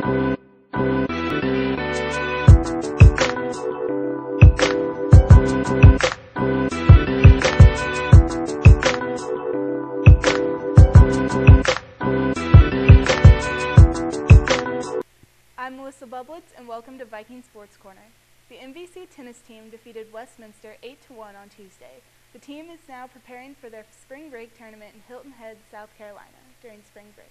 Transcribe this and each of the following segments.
I'm Melissa Bublitz, and welcome to Viking Sports Corner. The MVC tennis team defeated Westminster 8-1 on Tuesday. The team is now preparing for their spring break tournament in Hilton Head, South Carolina, during spring break.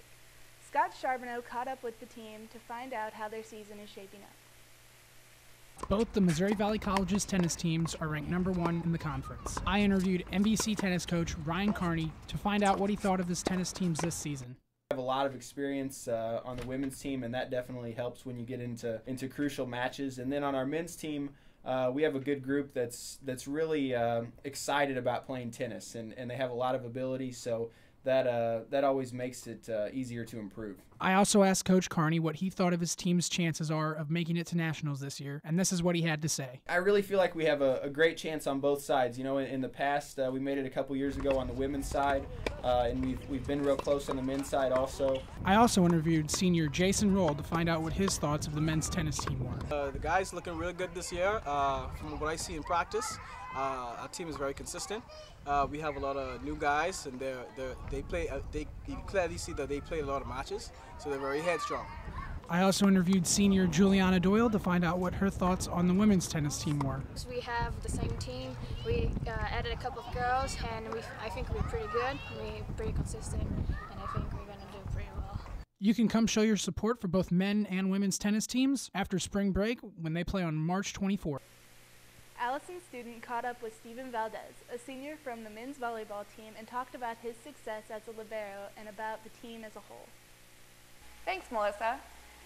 Scott Charbonneau caught up with the team to find out how their season is shaping up. Both the Missouri Valley College's tennis teams are ranked #1 in the conference. I interviewed MVC tennis coach Ryan Carney to find out what he thought of his tennis teams this season. I have a lot of experience on the women's team, and that definitely helps when you get into crucial matches. And then on our men's team, we have a good group that's really excited about playing tennis, and they have a lot of ability, so that always makes it easier to improve. I also asked Coach Carney what he thought of his team's chances are of making it to nationals this year, and this is what he had to say. I really feel like we have a great chance on both sides. You know, in the past, we made it a couple years ago on the women's side, and we've been real close on the men's side also. I also interviewed senior Jason Roll to find out what his thoughts of the men's tennis team were. The guys looking real good this year. From what I see in practice, our team is very consistent. We have a lot of new guys, and they play. You clearly see that they play a lot of matches, so they're very headstrong. I also interviewed senior Juliana Doyle to find out what her thoughts on the women's tennis team were. We have the same team. We added a couple of girls, and I think we're pretty good. We're pretty consistent, and I think we're going to do pretty well. You can come show your support for both men and women's tennis teams after spring break when they play on March 24th. Allison's student caught up with Steven Valdez, a senior from the men's volleyball team, and talked about his success as a libero and about the team as a whole. Thanks, Melissa.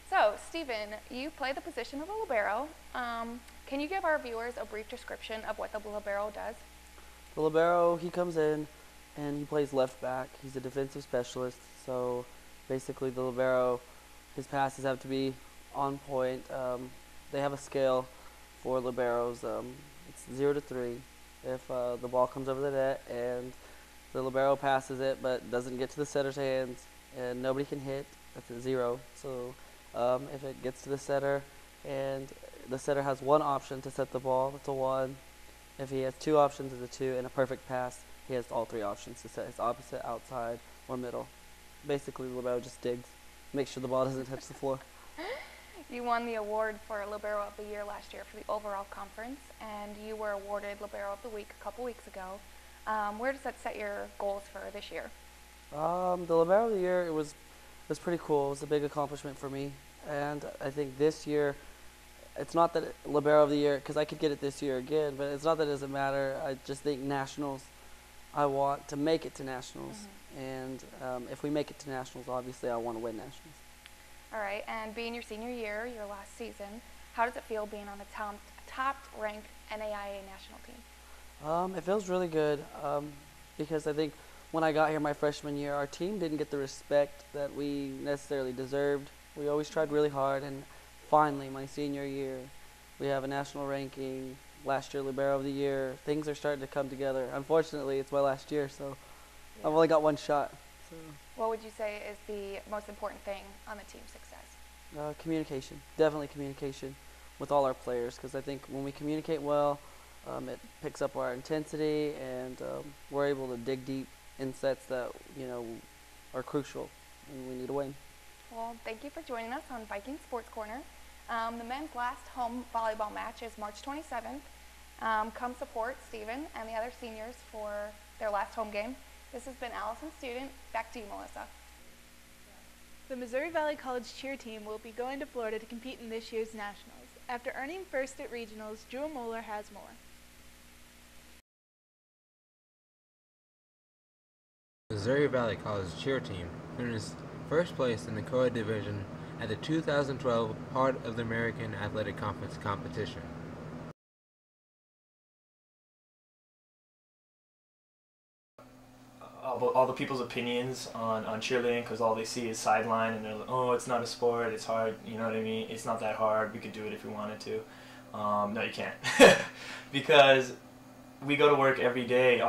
So, Steven, you play the position of a libero. Can you give our viewers a brief description of what the libero does? The libero, he comes in and he plays left back. He's a defensive specialist, so basically the libero, his passes have to be on point. They have a scale for liberos. It's 0 to 3. If the ball comes over the net and the libero passes it but doesn't get to the setter's hands and nobody can hit, that's a 0. So if it gets to the setter and the setter has one option to set the ball, that's a 1. If he has 2 options, it's a 2, and a perfect pass, he has all 3 options to set his opposite, outside, or middle. Basically, the libero just digs, make sure the ball doesn't touch the floor. You won the award for Libero of the Year last year for the overall conference, and you were awarded Libero of the Week a couple weeks ago. Where does that set your goals for this year? The Libero of the Year, it was pretty cool. It was a big accomplishment for me, and I think this year, it's not that Libero of the Year, because I could get it this year again, but it's not that it doesn't matter. I just think nationals, I want to make it to nationals, and if we make it to nationals, obviously I want to win nationals. All right, and being your senior year, your last season, how does it feel being on the top-ranked NAIA national team? It feels really good because I think when I got here my freshman year, our team didn't get the respect that we necessarily deserved. We always tried really hard, and finally, my senior year, we have a national ranking. Last year, Libero of the Year. Things are starting to come together. Unfortunately, it's my last year, so I've only got one shot. So. What would you say is the most important thing on the team's success? Communication. Definitely communication with all our players, because I think when we communicate well, it picks up our intensity, and we're able to dig deep in sets that are crucial, and we need to win. Well, thank you for joining us on Viking Sports Corner. The men's last home volleyball match is March 27th. Come support Steven and the other seniors for their last home game. This has been Allison Student. Back to you, Melissa. The Missouri Valley College cheer team will be going to Florida to compete in this year's nationals. After earning first at regionals, Jewel Moeller has more. Missouri Valley College cheer team finished first place in the co-ed division at the 2012 Heart of the American Athletic Conference competition. All the people's opinions on cheerleading, because all they see is sideline, and they're like, oh, it's not a sport, it's hard, you know what I mean, it's not that hard, we could do it if we wanted to. No, you can't. Because we go to work every day.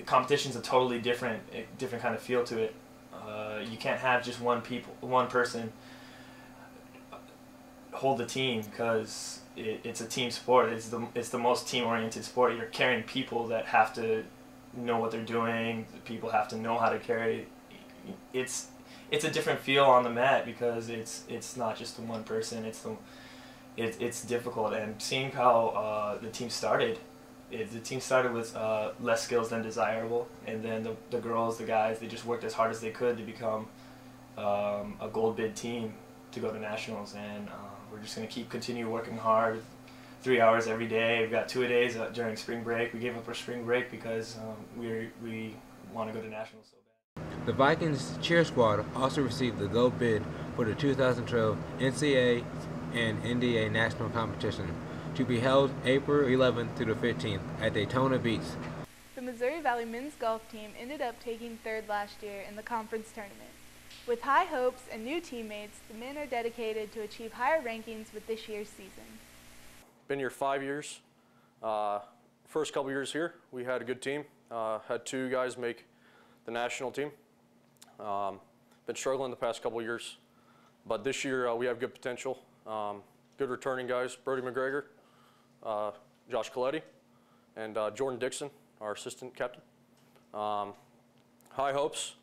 Competition's a totally different kind of feel to it. You can't have just one person hold the team, because it's a team sport. It's the most team-oriented sport. You're carrying people that have to know what they're doing. People have to know how to carry. It's a different feel on the mat, because it's not just the one person. It's difficult. And seeing how the team started, the team started with less skills than desirable, and then the girls, the guys, they just worked as hard as they could to become a gold bid team to go to nationals. And we're just going to continue working hard, 3 hours every day. We've got 2 days during spring break. We gave up our spring break because we want to go to nationals so bad. The Vikings cheer squad also received the gold bid for the 2012 NCAA and NDA national competition, to be held April 11th through the 15th at Daytona Beach. The Missouri Valley men's golf team ended up taking third last year in the conference tournament. With high hopes and new teammates, the men are dedicated to achieve higher rankings with this year's season. Been here 5 years. First couple years here, we had a good team. Had 2 guys make the national team. Been struggling the past couple years, but this year we have good potential. Good returning guys, Brody McGregor, Josh Coletti, and Jordan Dixon, our assistant captain. High hopes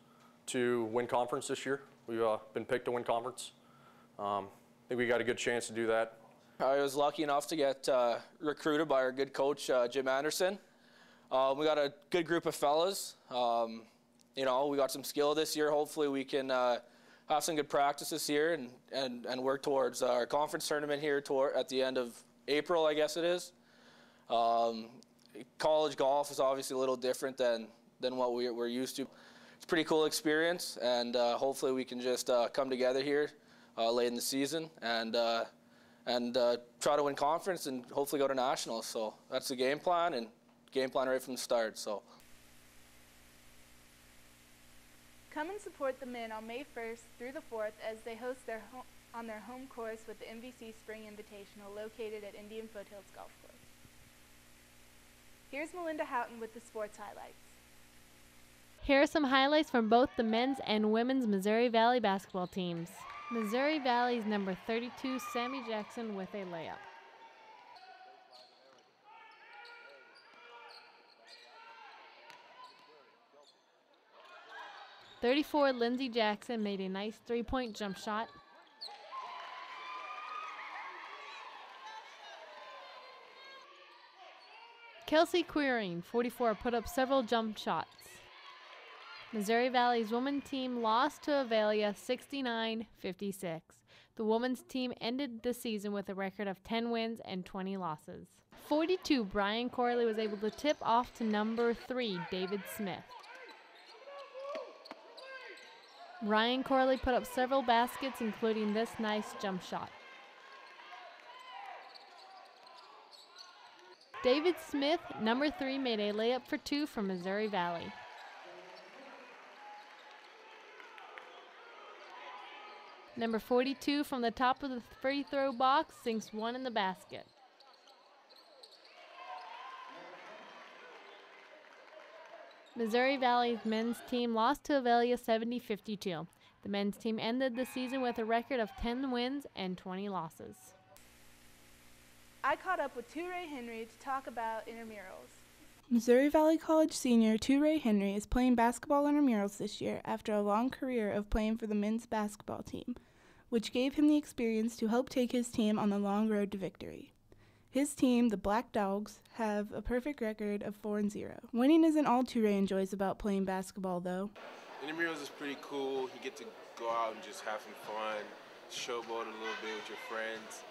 to win conference this year. We've been picked to win conference. I think we got a good chance to do that. I was lucky enough to get recruited by our good coach, Jim Anderson. We got a good group of fellas. You know, we got some skill this year. Hopefully we can have some good practice this year and work towards our conference tournament here at the end of April, I guess it is. College golf is obviously a little different than what we're used to. It's a pretty cool experience, and hopefully we can just come together here late in the season and try to win conference and hopefully go to nationals. So that's the game plan, and game plan right from the start. So. Come and support the men on May 1st through the 4th as they host on their home course with the MVC Spring Invitational located at Indian Foothills Golf Course. Here's Melinda Houghton with the sports highlights. Here are some highlights from both the men's and women's Missouri Valley basketball teams. Missouri Valley's number 32, Sammy Jackson, with a layup. .34, Lindsey Jackson made a nice three-point jump shot. Kelsey Queering, 44, put up several jump shots. Missouri Valley's women's team lost to Avalia 69-56. The women's team ended the season with a record of 10 wins and 20 losses. 42, Brian Corley was able to tip off to number 3, David Smith. Ryan Corley put up several baskets, including this nice jump shot. David Smith, number 3, made a layup for 2 from Missouri Valley. Number 42 from the top of the free throw box sinks 1 in the basket. Missouri Valley's men's team lost to Avalia 70-52. The men's team ended the season with a record of 10 wins and 20 losses. I caught up with Ray Henry to talk about intramurals. Missouri Valley College senior Ray Henry is playing basketball intramurals this year after a long career of playing for the men's basketball team, which gave him the experience to help take his team on the long road to victory. His team, the Black Dogs, have a perfect record of 4-0. Winning isn't all Ray enjoys about playing basketball, though. Intramurals is pretty cool. You get to go out and just have some fun, showboat a little bit with your friends.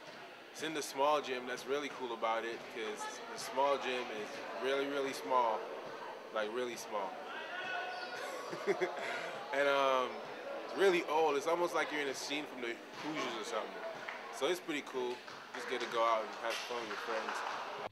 It's in the small gym. That's really cool about it, because the small gym is really, really small, like really small. And it's really old. It's almost like you're in a scene from the Hoosiers or something. So it's pretty cool. Just get to go out and have fun with your friends.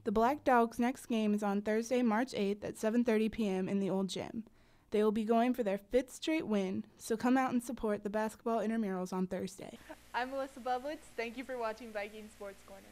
The Black Dogs' next game is on Thursday, March 8th at 7:30 p.m. in the old gym. They will be going for their 5th straight win, so come out and support the basketball intramurals on Thursday. I'm Melissa Bublitz. Thank you for watching Viking Sports Corner.